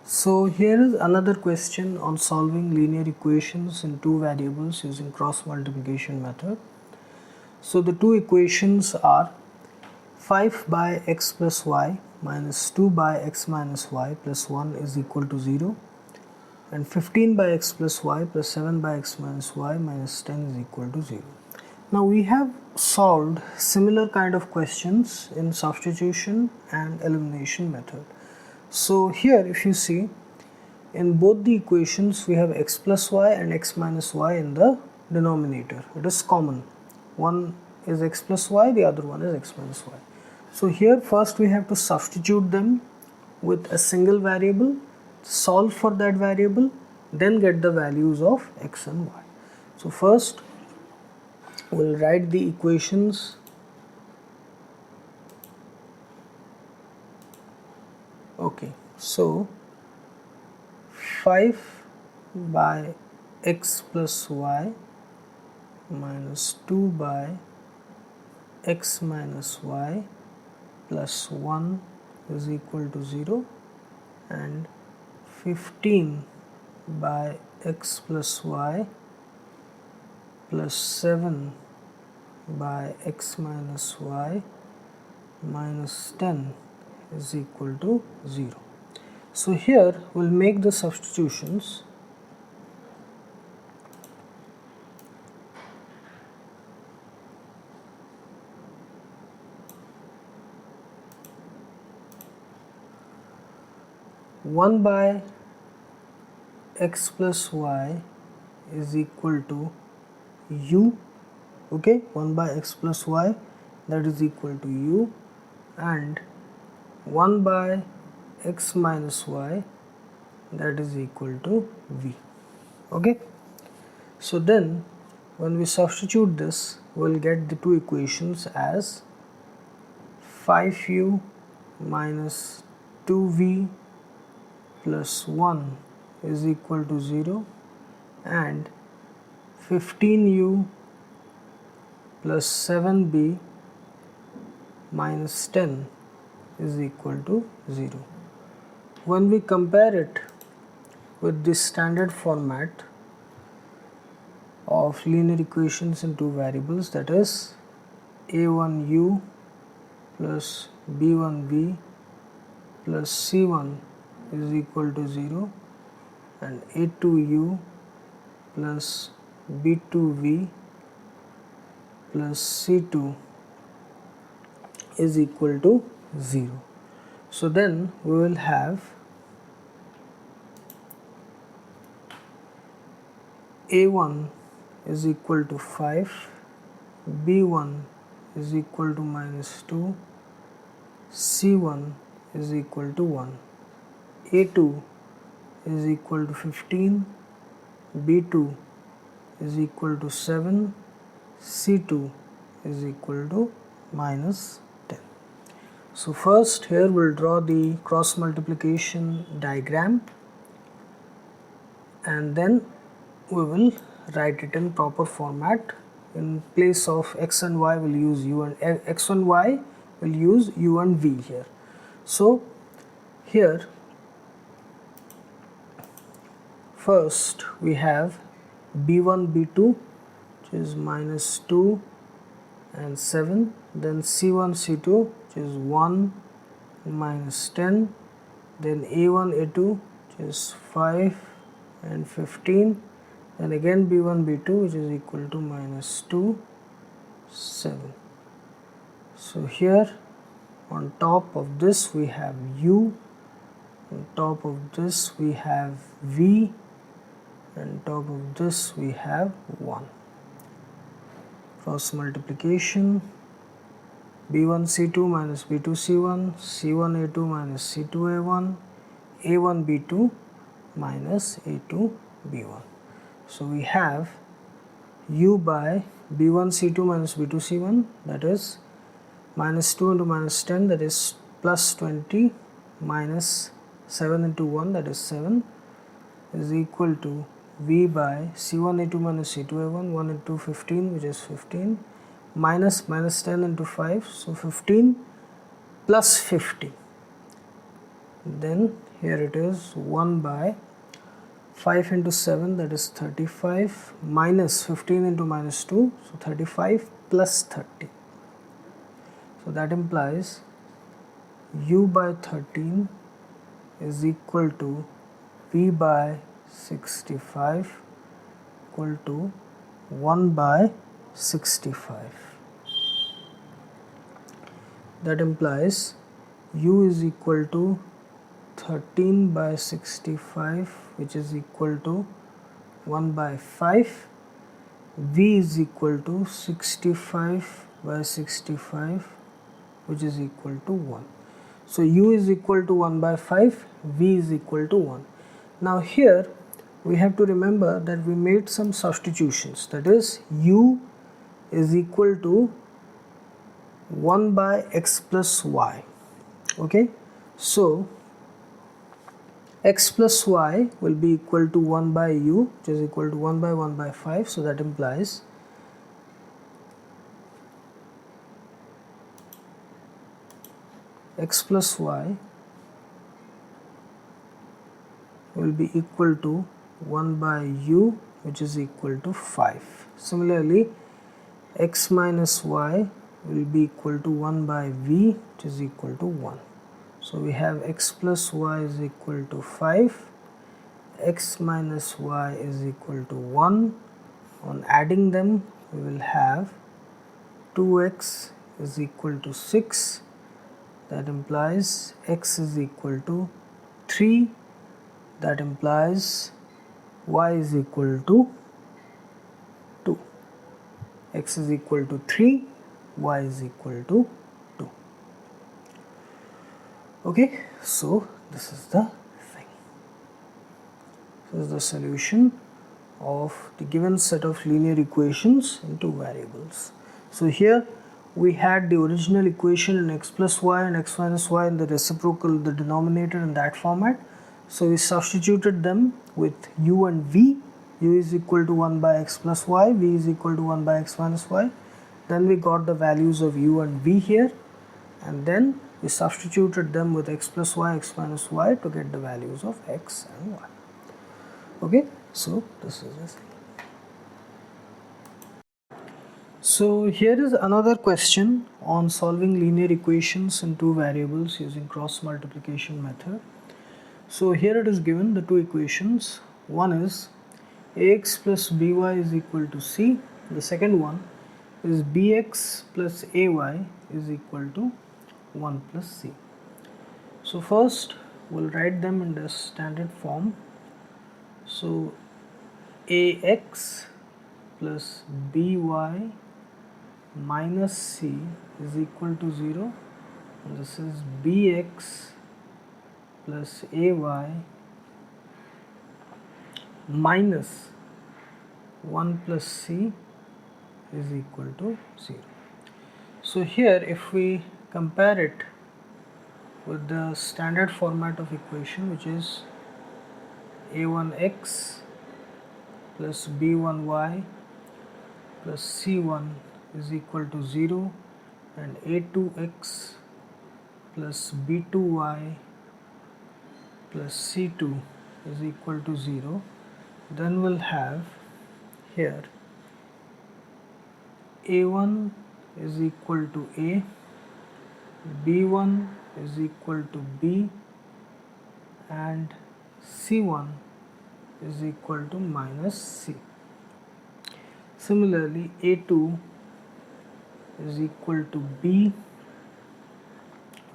So here is another question on solving linear equations in two variables using cross multiplication method. So the two equations are 5 by x plus y minus 2 by x minus y plus 1 is equal to 0, and 15 by x plus y plus 7 by x minus y minus 10 is equal to 0. Now we have solved similar kind of questions in substitution and elimination method. So here if you see, in both the equations we have x plus y and x minus y in the denominator. It is common. One is x plus y, the other one is x minus y. So here first we have to substitute them with a single variable, solve for that variable, then get the values of x and y. So first we'll write the equations. Okay, so 5 by x plus y minus 2 by x minus y plus 1 is equal to 0, and 15 by x plus y plus 7 by x minus y minus 10 is equal to 0. So here we'll make the substitutions. One by x plus y is equal to u. Okay, 1 by x plus y, that is equal to u, and 1 by x minus y, that is equal to v. Okay, so then when we substitute this, we'll get the two equations as 5u minus 2v plus 1 is equal to 0, and 15u plus 7b minus 10 is equal to 0. When we compare it with the standard format of linear equations in two variables, that is a1u plus b1v plus c1 is equal to 0, and a2u plus b2v plus c2 is equal to 0. So then we will have a1 is equal to 5, b1 is equal to minus 2, c1 is equal to 1, a2 is equal to 15, b2 is equal to 7, c2 is equal to minus 10. So first here we'll draw the cross multiplication diagram, and then we will write it in proper format. In place of x and y we'll use u and x and y will use u and v here. So here first we have b1 b2, which is minus 2 and 7, then c1 c2, which is 1 minus 10, then a1 a2, which is 5 and 15, and again b1 b2, which is equal to minus 2 7. So here on top of this we have u, on top of this we have v, and top of this we have 1. Cross multiplication, b1 c2 minus b2 c1, c1 a2 minus c2 a1, a1 b2 minus a2 b1. So we have u by b1 c2 minus b2 c1, that is minus 2 into minus 10, that is plus 20, minus 7 into 1, that is 7, is equal to v by c1 a2 minus c2 a1, 1 into 15, which is 15, minus 10 into 5, so 15 plus 50, then here it is 1 by 5 into 7, that is 35, minus 15 into minus 2, so 35 plus 30. So that implies u by 13 is equal to v by 65 equal to 1 by 65. That implies u is equal to 13 by 65, which is equal to 1 by 5. V is equal to 65 by 65, which is equal to 1. So u is equal to 1 by 5, V is equal to 1. Now here we have to remember that we made some substitutions, that is u is equal to 1 by x plus y. Okay, so x plus y will be equal to 1 by u, which is equal to 1 by 5. So that implies x plus y will be equal to 1 by u, which is equal to 5. Similarly, x minus y will be equal to 1 by v, which is equal to 1. So we have x plus y is equal to 5, x minus y is equal to 1. On adding them, we will have 2x is equal to 6. That implies x is equal to 3. That implies y is equal to 2. X is equal to 3, y is equal to 2. Okay, so this is the thing. This is the solution of the given set of linear equations in two variables. So here we had the original equation in x plus y and x minus y in the reciprocal, the denominator in that format. So we substituted them with u and v. U is equal to 1 by x plus y, v is equal to 1 by x minus y. Then we got the values of u and v here, and then we substituted them with x plus y, x minus y to get the values of x and y. Okay, so this is the thing. So here is another question on solving linear equations in two variables using cross multiplication method. So here it is given the two equations. One is ax plus by is equal to c. The second one is bx plus ay is equal to 1 plus c. So first we'll write them in the standard form. So ax plus by minus c is equal to 0, and this is bx plus ay minus 1 plus c is equal to 0. So here if we compare it with the standard format of equation, which is a1x plus b1y plus c1 is equal to 0, and a2x plus b2y plus c2 is equal to 0, then we'll have here a1 is equal to a, b1 is equal to b, and c1 is equal to minus c. Similarly, a2 is equal to b,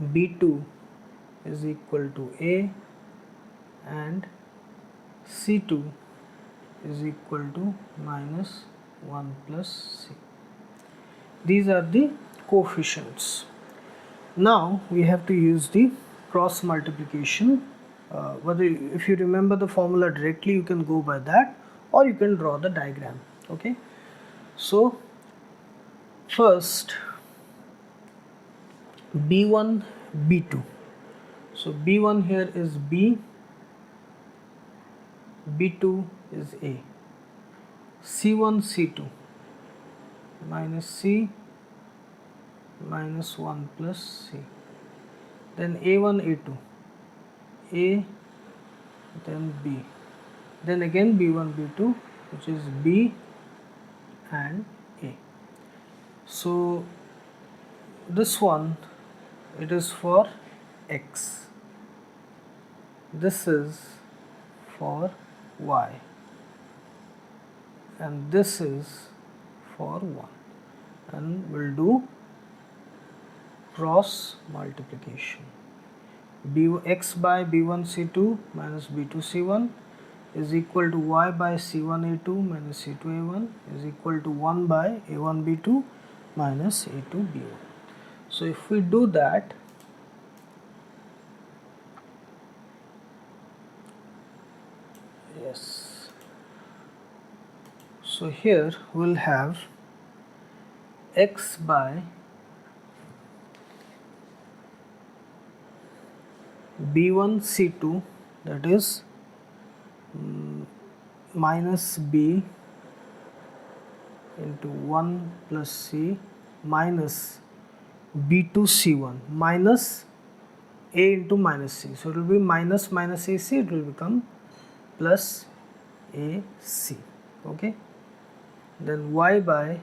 b2 is equal to a, and c2 is equal to minus 1 plus c. These are the coefficients. Now we have to use the cross multiplication. If you remember the formula directly, you can go by that, or you can draw the diagram. Okay, so first b1 b2. So b1 here is b, b2 is a, c1 c2 minus c minus 1 plus c, then a1 a2 A, then B, then again B1 B2, which is B and A. So this one, it is for X, this is for Y, and this is for 1, and we'll do cross multiplication. X by B1 C2 minus B2 C1 is equal to Y by C1 A2 minus C2 A1 is equal to 1 by A1 B2 minus A2 B1. So if we do that, yes, so here we'll have X by B1 C2, that is minus B into 1 plus C minus B2 C1 minus A into minus C. So it will be minus minus AC, it will become plus AC. Okay. Then Y by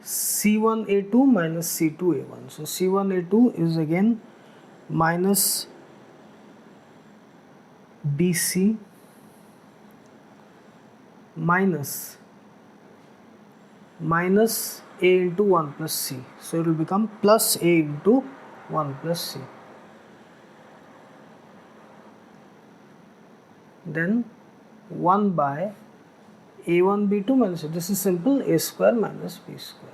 C1 A2 minus C2 A1. So C1 A2 is again minus BC minus A into 1 plus C. So it will become plus A into 1 plus C. Then 1 by A1 B2 minus, this is simple, A square minus B square.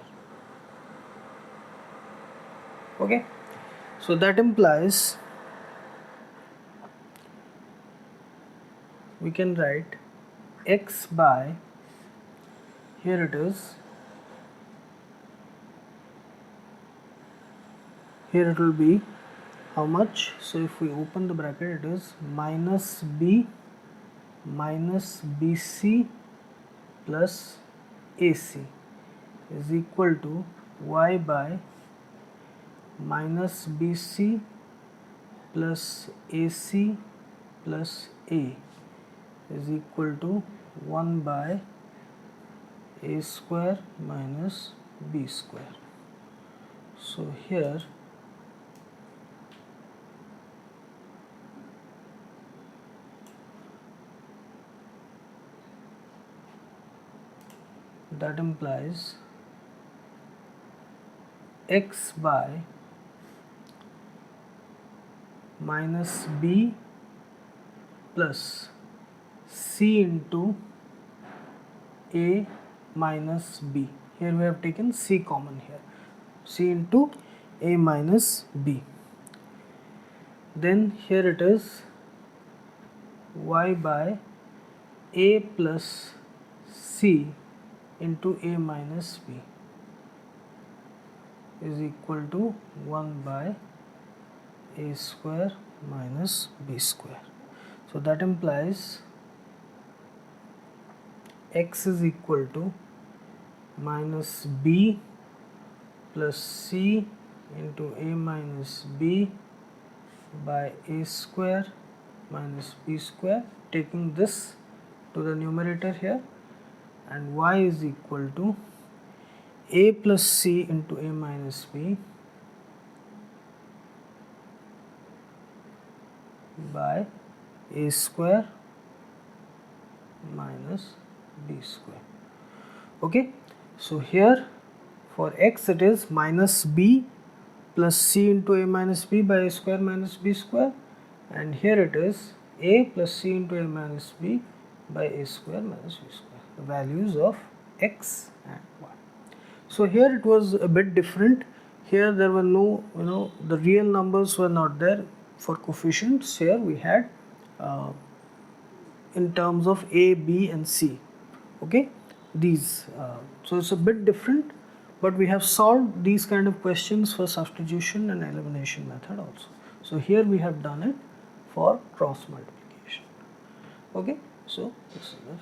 Okay. So that implies we can write X by, here it is, here it will be how much? So if we open the bracket, it is minus B minus BC plus AC is equal to Y by minus BC plus AC plus A is equal to 1 by A square minus B square. So here that implies X by minus B plus C into A minus B. Here we have taken C common here. C into A minus B. Then here it is Y by A plus C into A minus B is equal to 1 by A square minus B square. So that implies X is equal to minus B plus C into A minus B by A square minus B square, taking this to the numerator here, and Y is equal to A plus C into A minus B by A square minus B square. Okay, so here for X it is minus B plus C into A minus B by A square minus B square, and here it is A plus C into A minus B by A square minus B square, the values of X and Y. So here it was a bit different. Here there were no, the real numbers were not there for coefficients. Here we had in terms of A, B and C. Okay, these, so it's a bit different, but we have solved these kind of questions for substitution and elimination method also. So here we have done it for cross multiplication. Okay, so this is it.